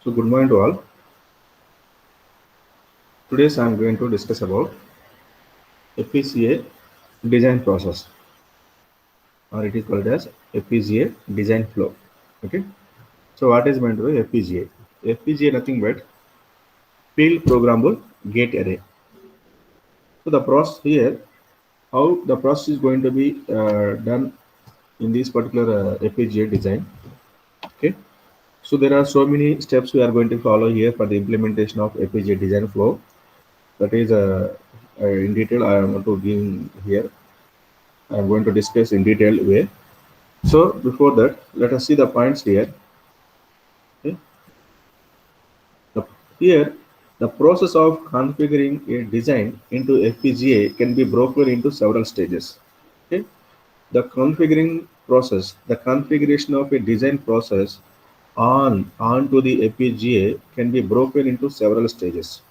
So good morning to all. Today I am going to discuss about FPGA design process, or it is called as FPGA design flow. Okay. So what is meant by FPGA? FPGA nothing but field programmable gate array. So the process here, how the process is going to be done in this particular FPGA design. Okay. So there are so many steps we are going to follow here for the implementation of FPGA design flow. That is in detail I am going to give here. I am going to discuss in detailed way. So before that, let us see the points here. Okay. The, here, the process of configuring a design into FPGA can be broken into several stages. Okay. The configuring process, the configuration of a design process onto the FPGA can be broken into several stages.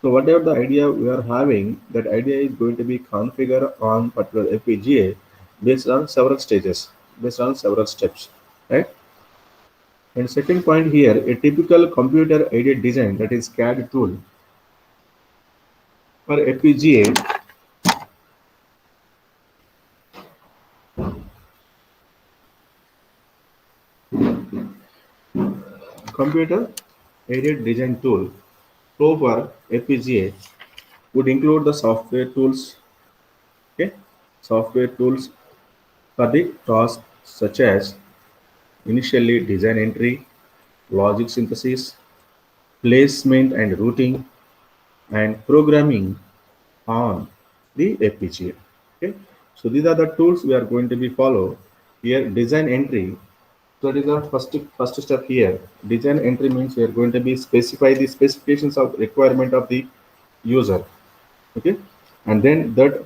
So whatever the idea we are having, that idea is going to be configured on particular FPGA based on several stages, based on several steps, right? And second point here, a typical computer aided design, that is CAD tool for FPGA, computer aided design tool flow for FPGA would include the software tools, okay, software tools for the task such as initially design entry, logic synthesis, placement and routing, and programming on the FPGA. Okay, so these are the tools we are going to be follow here. Design entry. So that is the first step here. Design entry means we are going to be specify the specifications of requirement of the user. Okay, and then that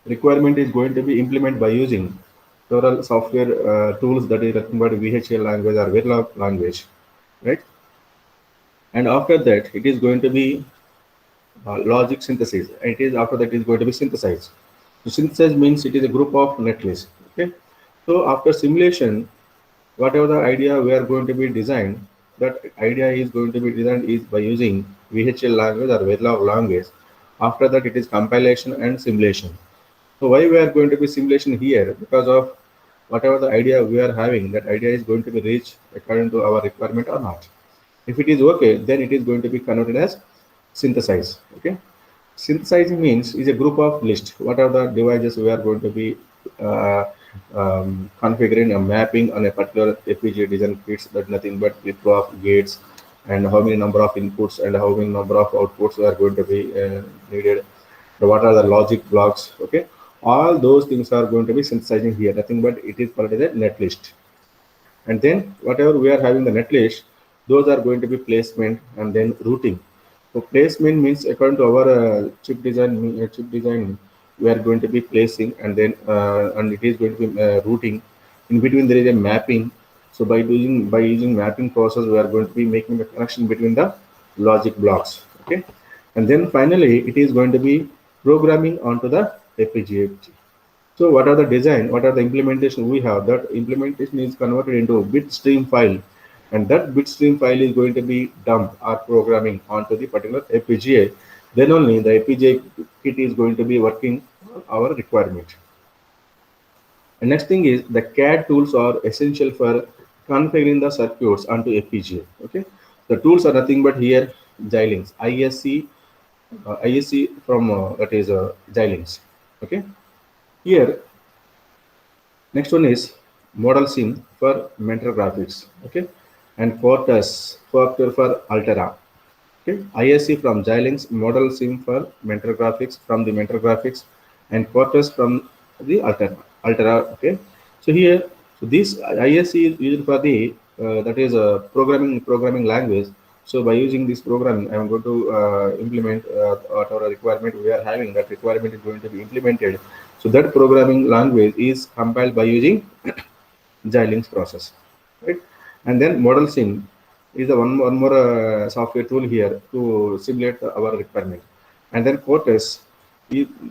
requirement is going to be implemented by using several software tools, that is nothing but VHL language or Verilog language, right? And after that, it is going to be logic synthesis. It is after that it is going to be synthesized. So synthesize means it is a group of netlist. Okay. So after simulation, whatever the idea we are going to be designed, that idea is going to be designed is by using VHL language or Verilog language. After that, it is compilation and simulation. So why we are going to be simulation here? Because of whatever the idea we are having, that idea is going to be reached according to our requirement or not. If it is okay, then it is going to be converted as synthesize. Okay. Synthesizing means is a group of list. What are the devices we are going to be uh, configuring a mapping on a particular FPGA design kits, that nothing but flip-flop gates, and how many number of inputs and how many number of outputs are going to be needed. So what are the logic blocks? Okay, all those things are going to be synthesizing here. Nothing but it is called as a netlist. And then whatever we are having the netlist, those are going to be placement and then routing. So placement means according to our chip design, we are going to be placing, and then and it is going to be routing. In between there is a mapping. So by using mapping process, we are going to be making the connection between the logic blocks. Okay, and then finally it is going to be programming onto the FPGA. So what are the design? What are the implementation we have? That implementation is converted into a bit stream file, and that bit stream file is going to be dumped or programming onto the particular FPGA. Then only the FPGA kit is going to be working on our requirement. And next thing is the CAD tools are essential for configuring the circuits onto FPGA. Okay, the tools are nothing but here Xilinx ISC from that is Xilinx. Okay, here next one is Model Sim for Mentor Graphics. Okay, and Quartus for Altera. Okay, ISC from Xilinx, Model Sim for Mentor Graphics from the Mentor Graphics, and Quartus from the Altera. Altera. Okay, so here, so this ISC is used for the that is a programming language. So by using this programming, I am going to implement whatever requirement we are having. That requirement is going to be implemented. So that programming language is compiled by using Xilinx process, right? And then Model Sim is the one more software tool here to simulate our requirement. And then Quartus,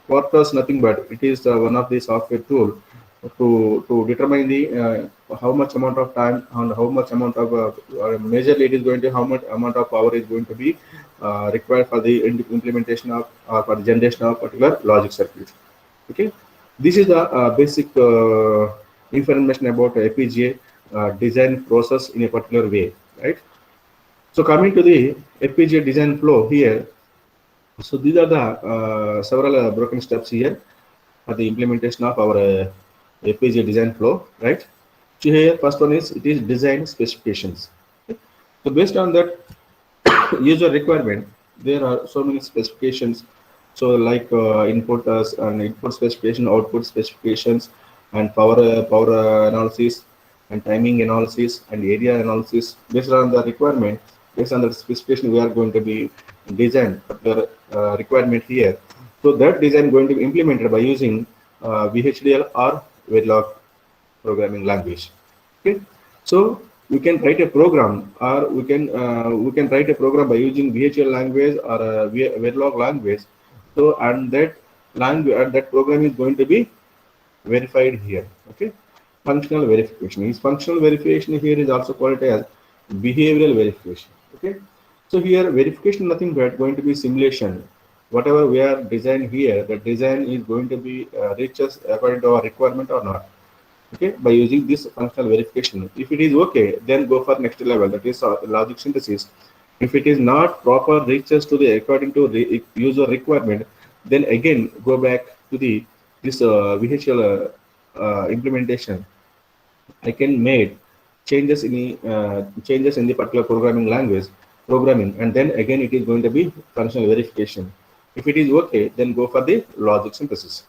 Quartus nothing but it is one of the software tool to determine the how much amount of time and how much amount of majorly it is going to how much amount of power is going to be required for the implementation of or for the generation of particular logic circuit. Okay, this is the basic information about FPGA design process in a particular way, right? So coming to the FPGA design flow here, so these are the several broken steps here for the implementation of our FPGA design flow, right? So here first one is it is design specifications. Okay? So based on that user requirement, there are so many specifications. So like input and input specification, output specifications, and power analysis, and timing analysis, and area analysis. Based on the requirement, based on the specification, we are going to be design the requirement here. So that design going to be implemented by using VHDL or Verilog programming language. Okay, so we can write a program, or we can write a program by using VHDL language or Verilog language. So and that language and that program is going to be verified here. Okay, functional verification is functional verification here is also called as behavioral verification. Okay, so here verification nothing but going to be simulation. Whatever we are design here, the design is going to be reaches according to our requirement or not. Okay, by using this functional verification. If it is okay, then go for next level, that is logic synthesis. If it is not proper reaches to the according to user requirement, then again go back to the this VHL implementation. I can make changes in the particular programming language programming, and then again it is going to be functional verification. If it is okay, then go for the logic synthesis.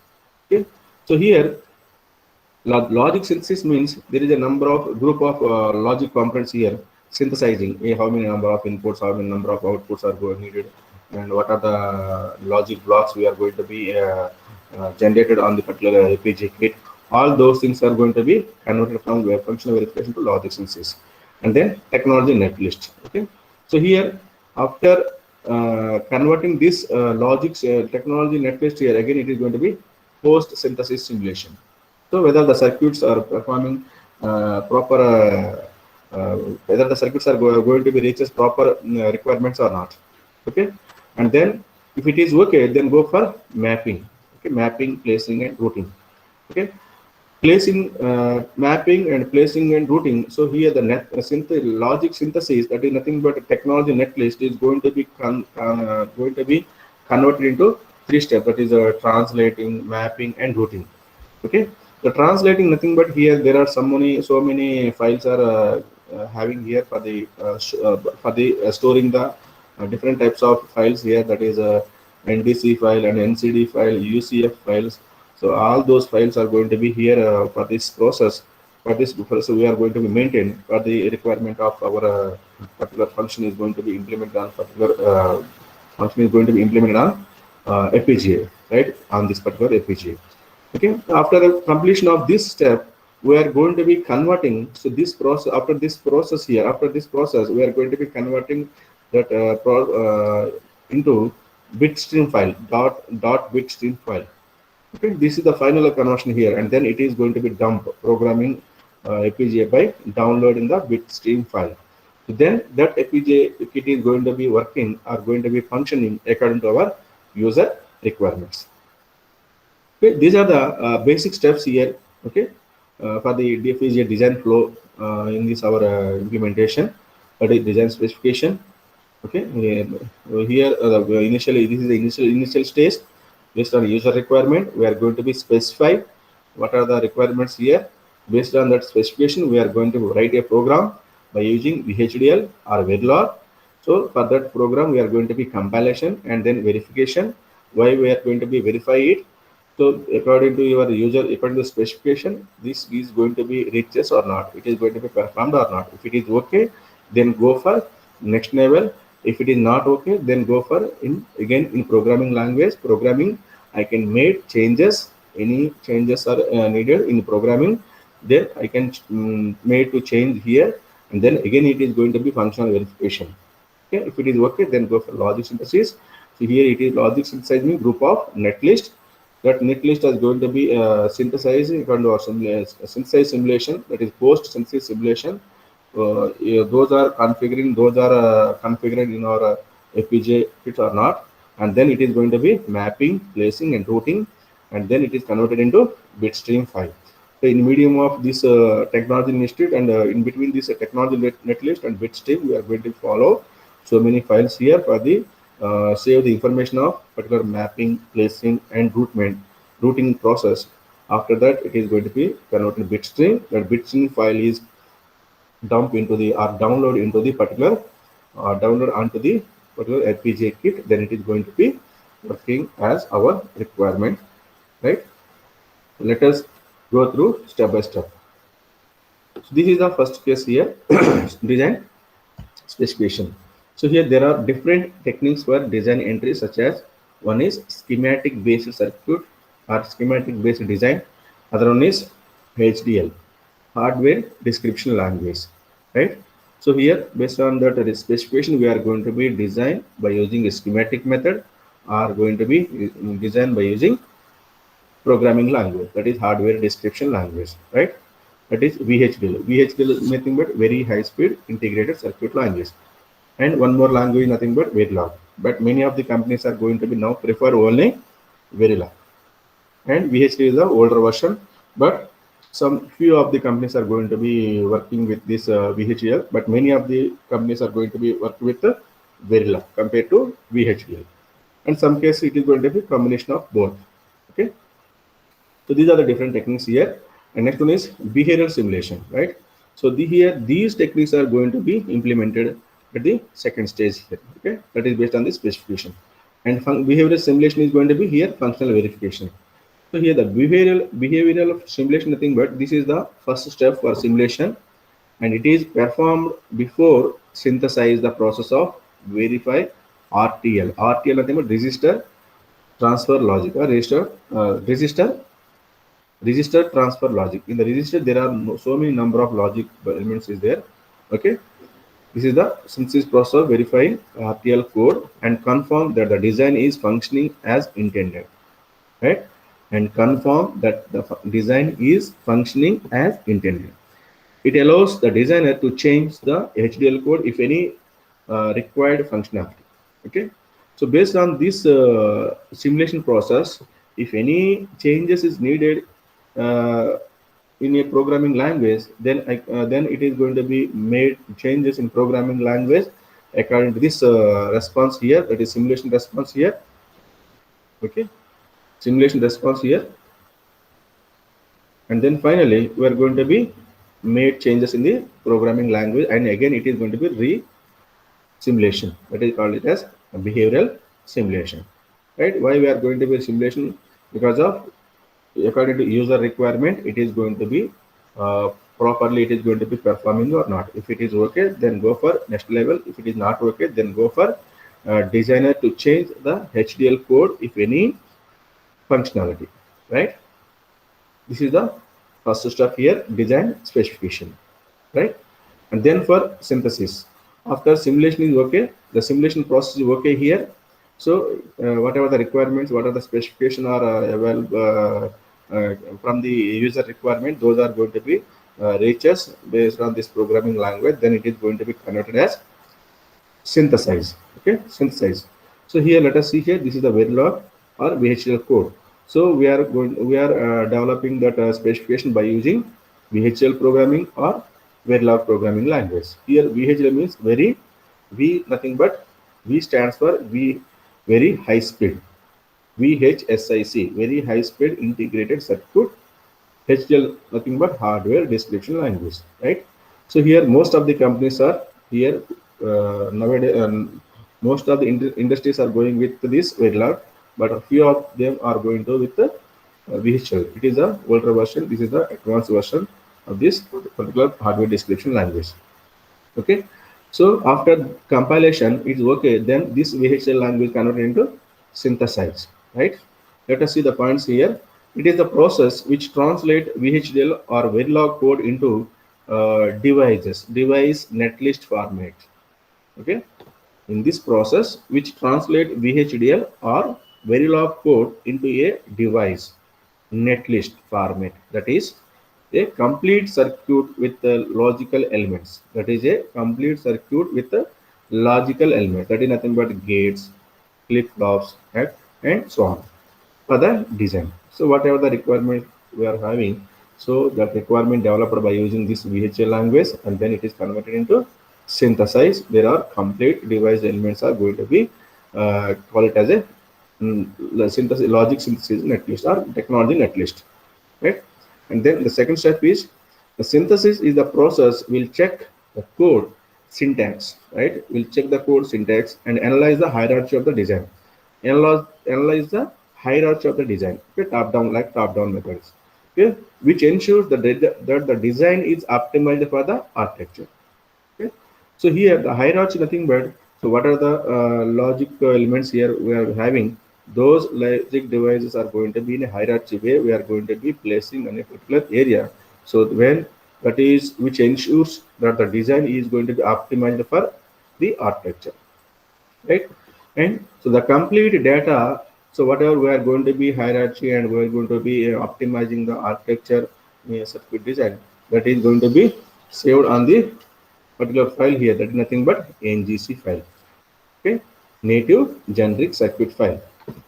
Okay, so here logic synthesis means there is a number of group of logic components here synthesizing how many number of inputs, how many number of outputs are going needed, and what are the logic blocks we are going to be generated on the particular FPGA kit. All those things are going to be converted from functional verification to logic synthesis, and then technology netlist. Okay, so here after converting this logic technology netlist here, again it is going to be post synthesis simulation. So whether the circuits are performing proper, whether the circuits are going to be reaches proper requirements or not. Okay, and then if it is okay, then go for mapping. Okay, mapping, placing, and routing. Okay, placing, mapping, and placing and routing. So here the logic synthesis, that is nothing but a technology netlist, is going to be converted into three steps. That is translating, mapping, and routing. Okay, the translating nothing but here there are so many files are having here for the storing the different types of files here, that is a NDC file and NCD file, UCF files. So all those files are going to be here for this process. For this process, we are going to be maintained for the requirement of our particular function is going to be implemented on particular function is going to be implemented on FPGA, right? On this particular FPGA. Okay, after the completion of this step, we are going to be converting. So this process, after this process, we are going to be converting that into bit stream file, dot bit stream file. Okay, this is the final conversion here, and then it is going to be dump programming FPGA by downloading the bit stream file. So then that FPGA, if it is going to be working, are going to be functioning according to our user requirements. Okay, these are the basic steps here. Okay, for the FPGA design flow in this our implementation, that is design specification. Okay, here initially this is the initial stage. Based on user requirement, we are going to be specify what are the requirements here. Based on that specification, we are going to write a program by using VHDL or Verilog. So for that program, we are going to be compilation and then verification. Why we are going to be verify it? So according to your user, according to the specification, this is going to be reaches or not. It is going to be performed or not. If it is okay, then go for next level. If it is not okay, then go for in programming language. Programming, I can make changes. Any changes are needed in programming. Then I can make to change here, and then again it is going to be functional verification. Okay, if it is okay, then go for logic synthesis. So here it is logic synthesizing group of netlist. that netlist is going to be synthesized into our synthesized simulation, that is post synthesis simulation. Yeah, those are configured in our FPGA kit or not, and then it is going to be mapping, placing, and routing, and then it is converted into bitstream file. So in medium of this technology institute, and in between this technology netlist and bitstream, we are going to follow so many files here for the save the information of particular mapping, placing, and routing process. After that, it is going to be converted to bitstream. That bitstream file is dump into the or download into the particular download onto the particular FPGA kit. Then it is going to be working as our requirement, right? Let us go through step by step. So this is the first case here, design specification. So here there are different techniques for design entry, such as one is schematic based circuit or schematic based design. Other one is HDL, hardware description language, right? So here based on that specification, we are going to be design by using a schematic method, or going to be designed by using programming language, that is hardware description language, right? That is VHDL. VHDL is nothing but very high speed integrated circuit language. And one more language, nothing but Verilog. But many of the companies are going to be now prefer only Verilog. And VHDL is the older version, but some few of the companies are going to be working with this VHDL, but many of the companies are going to be working with Verilog compared to VHDL. And some cases it is going to be combination of both. Okay. So these are the different techniques here. And next one is behavioral simulation, right? So these techniques are going to be implemented at the second stage here. Okay, that is based on the specification. And behavioral simulation is going to be here functional verification. So here the behavioral simulation, nothing but this is the first step for simulation, and it is performed before synthesize the process of verify RTL. RTL nothing but register transfer logic, or register transfer logic. In the register there are so many number of logic elements is there. Okay, this is the synthesis process of verifying RTL code and confirm that the design is functioning as intended, right? And confirm that the design is functioning as intended. It allows the designer to change the HDL code if any required functionality. Okay, so based on this simulation process, if any changes is needed uh, in a programming language, then it is going to be made changes in programming language according to this response here, that is simulation response here. Okay, simulation response here, and then finally we are going to be made changes in the programming language, and again it is going to be simulation, that is called it as behavioral simulation, right? Why we are going to be simulation? Because of according to user requirement, it is going to be properly, it is going to be performing or not. If it is okay, then go for next level. If it is not okay, then go for designer to change the HDL code if any functionality, right? This is the first step here, design specification, right? And then for synthesis, after simulation is okay, the simulation process is okay here. So whatever the requirements, what are the specification are from the user requirement, those are going to be reaches based on this programming language. Then it is going to be converted as synthesize. Okay, synthesize. So here let us see here, this is the Verilog or VHDL code. So we are developing that specification by using VHDL programming or Verilog programming language. Here VHDL means nothing but V stands for very high speed. VHSIC, very high speed integrated circuit. HDL nothing but hardware description language, right? So here most of the companies are here nowadays. Most of the industries are going with this Verilog, but a few of them are going to with the VHDL. It is a older version. This is the advanced version of this particular hardware description language. Okay, so after compilation it's okay, then this VHDL language converted into synthesize, right? Let us see the points here. It is the process which translate VHDL or Verilog code into device netlist format. Okay, in this process which translate VHDL or Verilog code into a device netlist format. That is a complete circuit with the logical elements. That is a complete circuit with the logical elements. That is nothing but gates, flip-flops, and so on for the design. So whatever the requirement we are having, so that requirement developed by using this VHL language, and then it is converted into synthesized. There are complete device elements are going to be call it as a synthesis, logic synthesis netlist or technology netlist, right? And then the second step is the synthesis is the process will check the code syntax, right? We'll check the code syntax and analyze the hierarchy of the design. Analyze the hierarchy of the design, okay? Top down, like top down methods, okay? Which ensures that the design is optimized for the architecture. Okay. So here the hierarchy nothing but, so what are the logic elements here we are having? Those logic devices are going to be in a hierarchy way. We are going to be placing in a particular area. So when that is which ensures that the design is going to be optimized for the architecture, right? And so the complete data. So whatever we are going to be hierarchy and we are going to be optimizing the architecture circuit design, that is going to be saved on the particular file here, that is nothing but ngc file, okay? Native generic circuit file.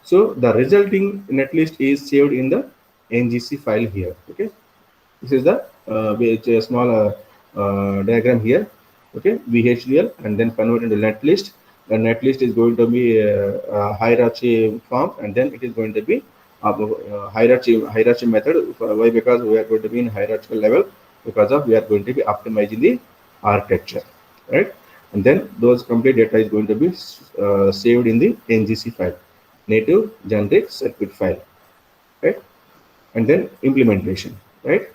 So the resulting netlist is saved in the ngc file here, okay? This is the small diagram here, okay? VHDL and then convert into netlist. The netlist is going to be a hierarchy form, and then it is going to be hierarchy method. Why? Because we are going to be in hierarchical level, because of we are going to be optimizing the architecture, right? And then those complete data is going to be saved in the ngc file, native generic circuit file, right? And then implementation, right?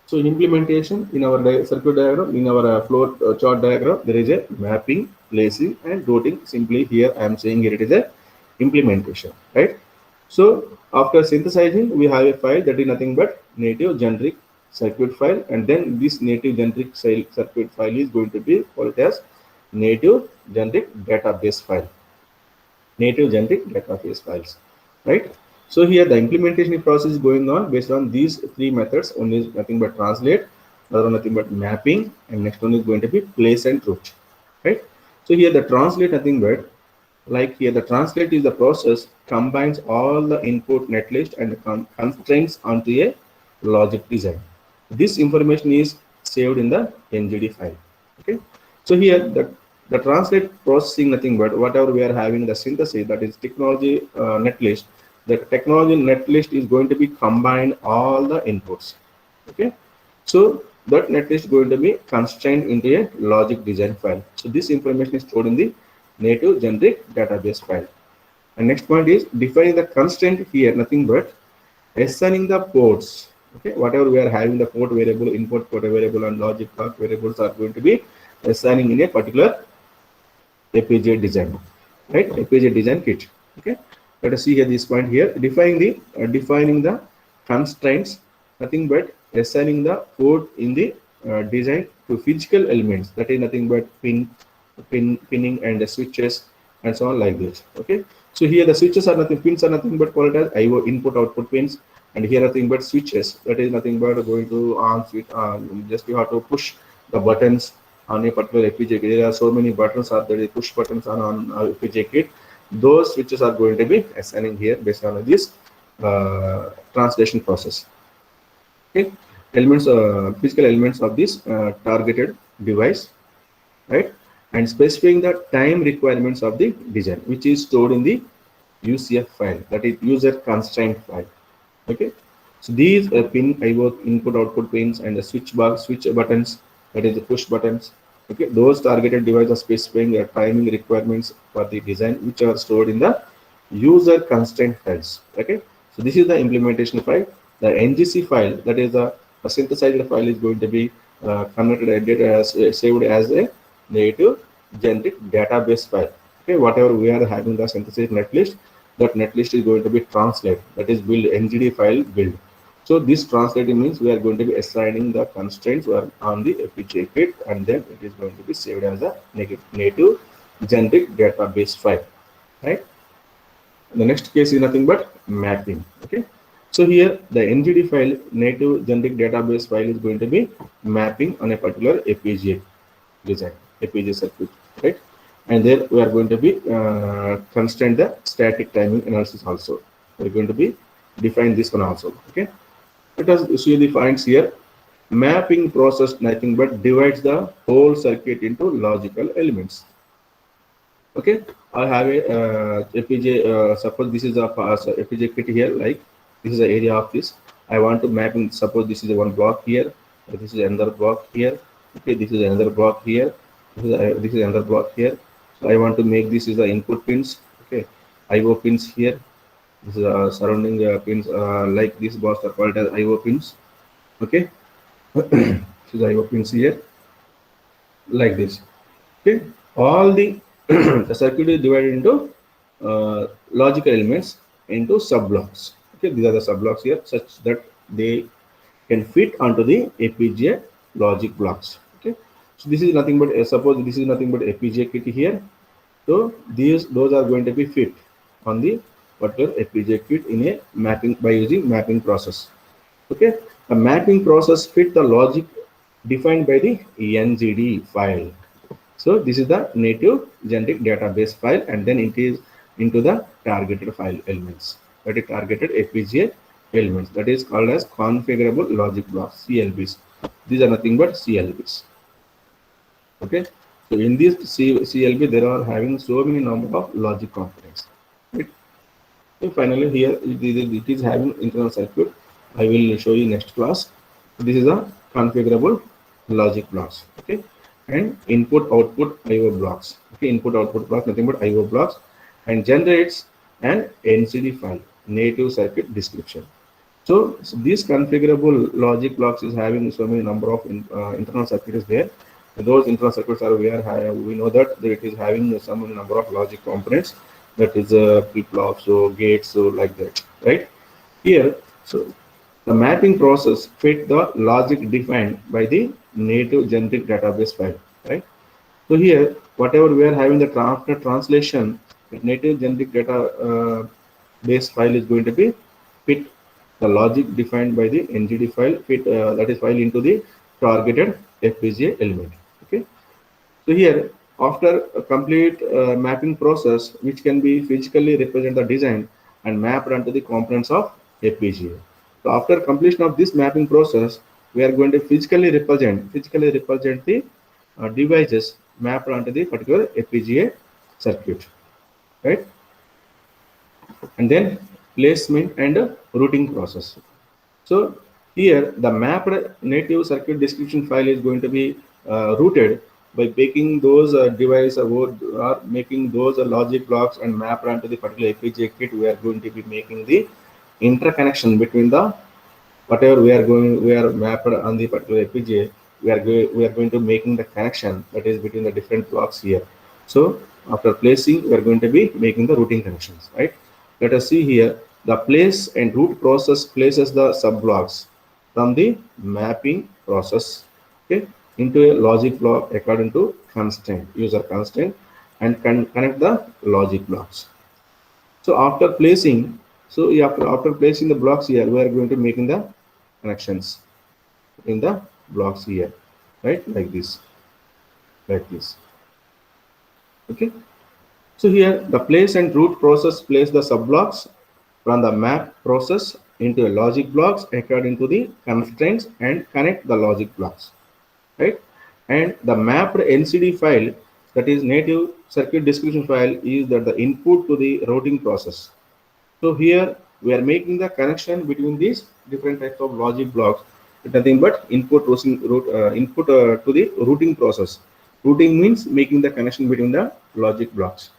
So in implementation, in our circuit diagram, in our flow chart diagram, there is a mapping, placing, and routing. Simply here I am saying here it is a implementation, right? So after synthesizing, we have a file that is nothing but native generic circuit file, and then this native generic circuit file is going to be called as native generic database file. Native generic database files, right? So here the implementation process is going on based on these three methods. One is nothing but translate, another one nothing but mapping, and next one is going to be place and route, right? So here the translate nothing but, like here the translate is the process combines all the input netlist and the constraints onto a logic design. This information is saved in the ngd file, okay? So here the translate processing nothing but whatever we are having the synthesis, that is technology netlist. The technology netlist is going to be combine all the inputs, okay? So that netlist is going to be constrained into a logic design file. So this information is stored in the native generic database file. And next point is defining the constraint here, nothing but assigning the ports, okay? Whatever we are having the port variable, input port variable, and logic block variables are going to be assigning in a particular FPGA design, right? FPGA design kit, okay? Let us see here this point here, defining the constraints, nothing but assigning the code in the design to physical elements, that is nothing but pinning and the switches and so on like this, okay? So here the switches are nothing, pins are nothing but called as IO, input output pins, and here nothing but switches, that is nothing but going to on switch, just you have to push the buttons on a particular FPGA kit. There are so many buttons are there, push buttons on FPGA kit. Those switches are going to be assigning here based on this translation process, okay? Elements, physical elements of this targeted device, right? And specifying the time requirements of the design, which is stored in the UCF file, that is user constraint file, okay? So these pin IO, input output pins, and the switch buttons, that is the push buttons, okay? Those targeted devices are specifying the timing requirements for the design, which are stored in the user constraint files, okay? So this is the implementation file. The ngc file, that is the synthesized file, is going to be converted as saved as a native generic database file, okay? Whatever we are having the synthesis netlist, that netlist is going to be translate, that is build ngd file build. So this translating means we are going to be assigning the constraints on the FPGA kit, and then it is going to be saved as a native generic database file, right? The next case is nothing but mapping. Okay. So here the NGD file, native generic database file, is going to be mapping on a particular FPGA design, FPGA circuit, right? And there we are going to be constrain the static timing analysis also. We're going to be define this one also. Okay. Let us see the finds here. Mapping process nothing but divides the whole circuit into logical elements. Okay, I have a FPGA. Suppose this is a FPGA kit here. Like this is the area of this. I want to mapping. Suppose this is one block here. This is another block here. Okay, this is another block here. This is another block here. So I want to make this is the input pins. Okay, I/O pins here. This is surrounding pins like this box are called as I/O pins. Okay, this is I/O pins here like this. Okay, all the the circuit is divided into logical elements into sub blocks. Okay, these are the sub blocks here, such that they can fit onto the FPGA logic blocks. Okay, so this is nothing but suppose this is nothing but FPGA kit here. So those are going to be fit on the particular FPGA kit in a mapping by using mapping process. Okay, a mapping process fit the logic defined by the NGD file. So this is the native generic database file, and then it is into the targeted file elements, that is targeted FPGA elements, that is called as configurable logic blocks, CLBs. These are nothing but CLBs. Okay, so in this CLB there are having so many number of logic components. Right? So finally here it is having internal circuit. I will show you next class. This is a configurable logic blocks. Okay, and input output IO blocks. Okay, input output blocks nothing but IO blocks, and generates an NCD file, native circuit description. So this configurable logic blocks is having so many number of internal circuits there. Those internal circuits are where we know that it is having some number of logic components, that is flip-flops, so gates, so like that, right? Here, so the mapping process fit the logic defined by the native generic database file, right? So here, whatever we are having the after translation, the native generic data base file is going to be fit the logic defined by the NGD file, fit that is file into the targeted FPGA element. Okay. So here, after a complete mapping process, which can be physically represent the design and mapped onto the components of FPGA. So after completion of this mapping process, we are going to physically represent the devices mapped onto the particular FPGA circuit, right? And then placement and routing process. So here the mapped native circuit description file is going to be routed by making those devices or making those logic blocks and mapped onto the particular FPGA kit. We are going to be making the interconnection between the whatever we are mapped on the particular FPGA. We are going to making the connection that is between the different blocks here. So after placing, we are going to be making the routing connections, right? Let us see here. The place and route process places the sub blocks from the mapping process, okay, into a logic block according to constraint, user constraint, and can connect the logic blocks. So after placing, after placing the blocks here, we are going to making the connections in the blocks here, right? Like this, like this. Okay. So here the place and route process place the sub blocks from the map process into a logic blocks according to the constraints and connect the logic blocks, right? And the mapped NCD file, that is native circuit description file, is that the input to the routing process. So here we are making the connection between these different types of logic blocks with nothing but input to the routing process. Routing means making the connection between the logic blocks,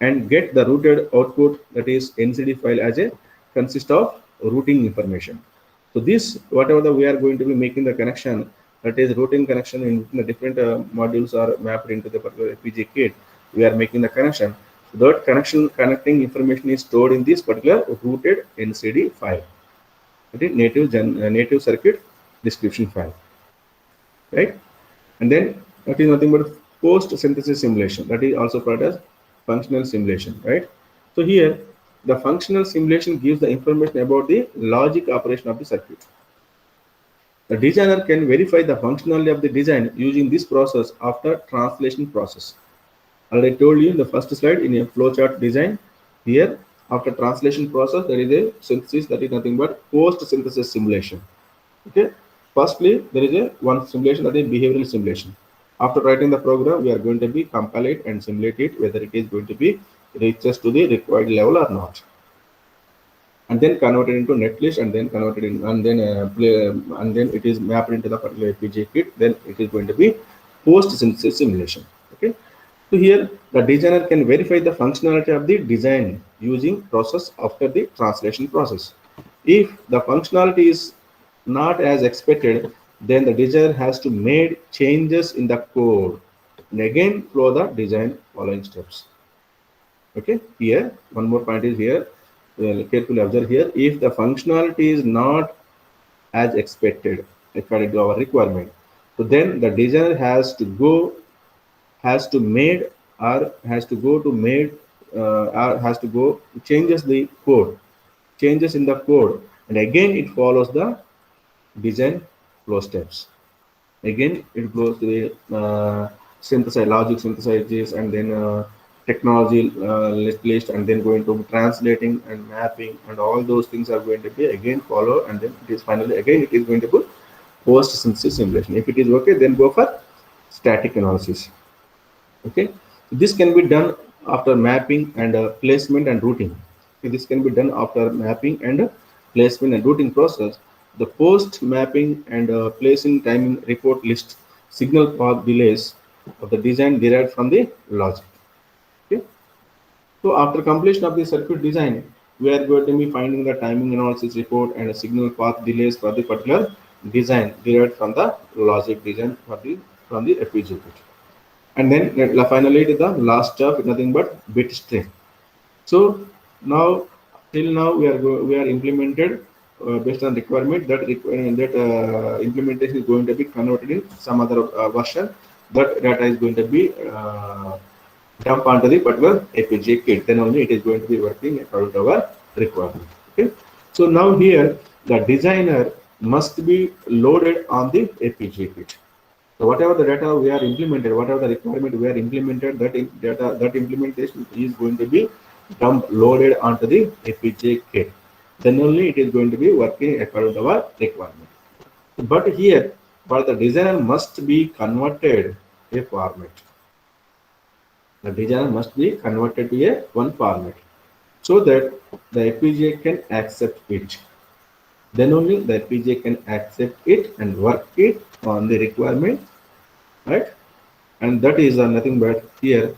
and get the routed output, that is NCD file, as a consist of routing information. So this whatever we are going to be making the connection, that is routing connection in the different modules are mapped into the particular FPGA kit. We are making the connection. So that connecting information is stored in this particular routed NCD file. That is native circuit description file, right? And then that is nothing but post synthesis simulation, that is also called as functional simulation, right? So here The functional simulation gives the information about the logic operation of the circuit. The designer can verify the functionality of the design using this process after translation process. Already told you in the first slide in a flowchart design. Here, after translation process, there is a synthesis, that is nothing but post-synthesis simulation. Okay. Firstly, there is a one simulation, that is behavioral simulation. After writing the program, we are going to be compile it and simulate it whether it is going to be reaches to the required level or not, and then converted into netlist, and then converted in, and then and then it is mapped into the particular FPGA kit. Then it is going to be post-synthesis simulation. Okay. So here the designer can verify the functionality of the design using process after the translation process. If the functionality is not as expected, then the designer has to make changes in the code and again follow the design following steps. Okay, here one more point is here. Carefully observe here. If the functionality is not as expected according to our requirement, so then the designer has to go changes the code, changes in the code, and again it follows the design flow steps. Again it goes to the synthesize logic synthesizes, and then technology list, and then going to translating and mapping, and all those things are going to be again follow, and then it is finally again it is going to put post synthesis simulation. If it is okay, then go for static analysis. Okay, this can be done after mapping and placement and routing. Okay, this can be done after mapping and placement and routing process. The post mapping and placing timing report list signal path delays of the design derived from the logic. Okay, so after completion of the circuit design, we are going to be finding the timing analysis report and signal path delays for the particular design derived from the logic design for the from the FPGA kit. And then finally the last step, nothing but bit string. So now till now we are implemented based on requirement that implementation is going to be converted in some other version, that data is going to be dumped onto the particular FPGA kit. Then only it is going to be working according to our requirement. Okay. So now here the designer must be loaded on the FPGA kit. So whatever the data we are implemented, whatever the requirement we are implemented, that implementation is going to be loaded onto the FPGA kit. Then only it is going to be working according to our requirement. But here, for the designer must be converted a format. The designer must be converted to a one format, so that the FPGA can accept it. Then only the FPGA can accept it and work it on the requirement, right? And that is nothing but here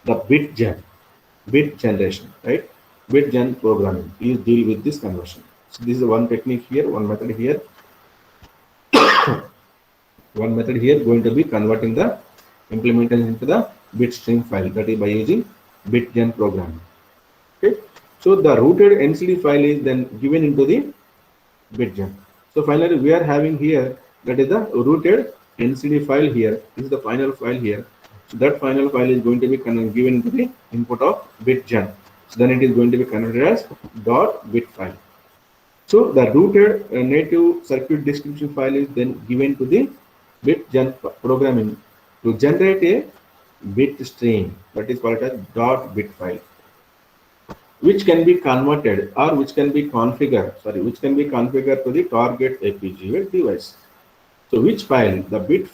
the bit generation, right? Bit gen programming is deal with this conversion. So this is one technique here, one method here. One method here going to be converting the implementation into the bit string file, that is by using bit gen programming. Okay, so the rooted NCD file is then given into the bitgen. So finally we are having here, that is the rooted NCD file here. This is the final file here. So that final file is going to be given into the input of bitgen. So then it is going to be converted as .bit file. So the rooted native circuit description file is then given to the bitgen programming to generate a bit stream, that is called as .bit file, which can be converted or which can be configured to the target FPGA device. So which file, the bit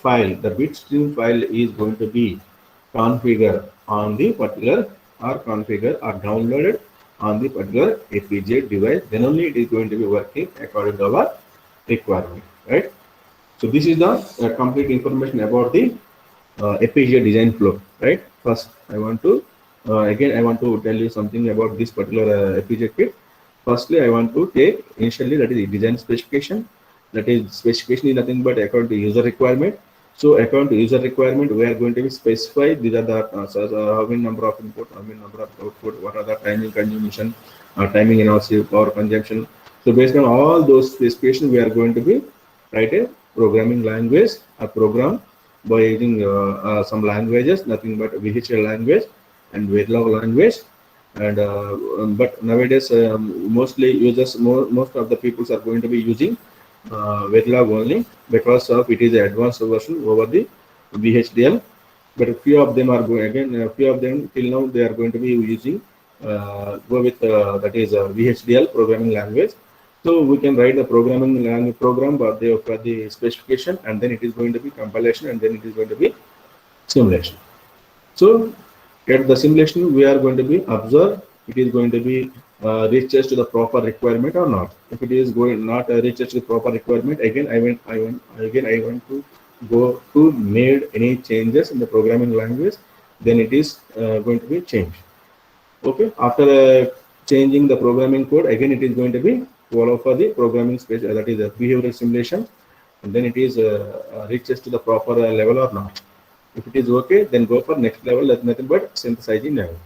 stream file is going to be configured on the particular or downloaded on the particular FPGA device. Then only it is going to be working according to our requirement, right? So this is the complete information about the FPGA design flow, right? First, I want to tell you something about this particular FPGA kit. Firstly, I want to take initially, that is design specification. That is specification is nothing but according to user requirement. So according to user requirement, we are going to be specify these are the how many number of input, how many number of output, what are the timing consumption, timing analysis, power consumption. So based on all those specifications, we are going to be write a programming language, a program by using some languages, nothing but VHL language and Verilog language, And but nowadays mostly users, most of the people are going to be using Verilog only, because of it is an advanced version over the VHDL. But a few of them are going again. A few of them till now they are going to be using go with that is VHDL programming language. So we can write the programming language program for the specification, and then it is going to be compilation, and then it is going to be simulation. So at the simulation, we are going to be observe it is going to be reaches to the proper requirement or not. If it is going not reaches to the proper requirement, again I want to go to made any changes in the programming language, then it is going to be changed. Okay, after changing the programming code, again it is going to be follow for the programming space, that is a behavioral simulation, and then it is reaches to the proper level or not. If it is okay, then go for next level. That's nothing but synthesizing level.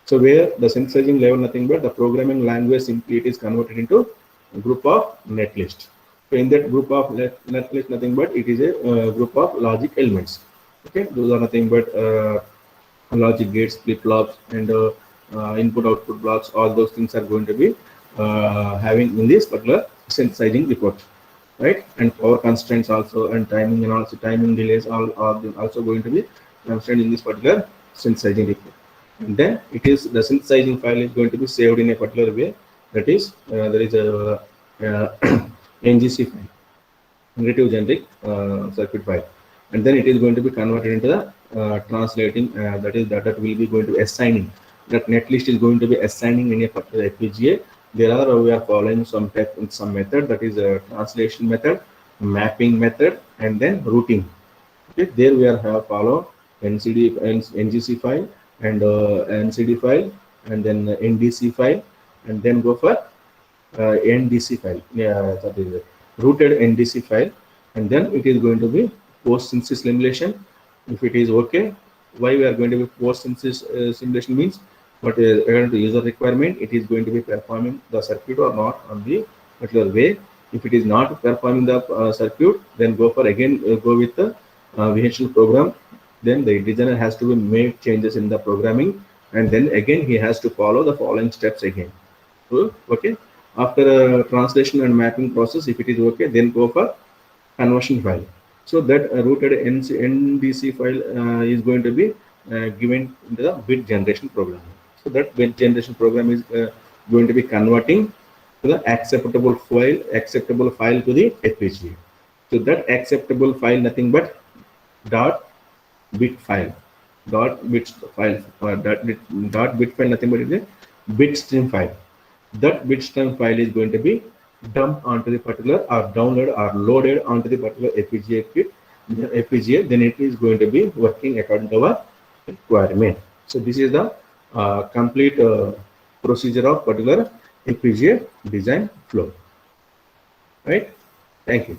So where the synthesizing level, nothing but the programming language, simply it is converted into a group of netlist. So in that group of netlist, nothing but it is a group of logic elements. Okay, those are nothing but logic gates, flip-flops, and input-output blocks. All those things are going to be having in this particular synthesizing report, right? And power constraints also, and timing, and also timing delays all are also going to be constrained in this particular synthesizing report. And then it is the synthesizing file is going to be saved in a particular way, that is there is a NGC file, negative generic circuit file, and then it is going to be converted into the translating, that is that will be going to assigning, that netlist is going to be assigning in a particular FPGA. There are we are following some method, that is a translation method, mapping method, and then routing. Okay, there we are have follow NGC file, and NCD file, and then NDC file, and then go for NDC file. Yeah, that is a routed NDC file, and then it is going to be post synthesis simulation. If it is okay, why we are going to be post synthesis simulation means, but according to user requirement, it is going to be performing the circuit or not on the particular way. If it is not performing the circuit, then go for again go with the VHDL program. Then the designer has to be made changes in the programming, and then again he has to follow the following steps again. So, okay, after a translation and mapping process, if it is okay, then go for conversion file. So that routed NDC file is going to be given into the bit generation program. So that bit generation program is going to be converting to the acceptable file to the FPGA. So that acceptable file, nothing but dot bit file, dot bit file, dot bit file, nothing but it is a bit stream file. That bit stream file is going to be dumped onto the particular, or download or loaded onto the particular FPGA kit, FPGA. Then it is going to be working according to our requirement. So this is the complete procedure of particular FPGA design flow. Right? Thank you.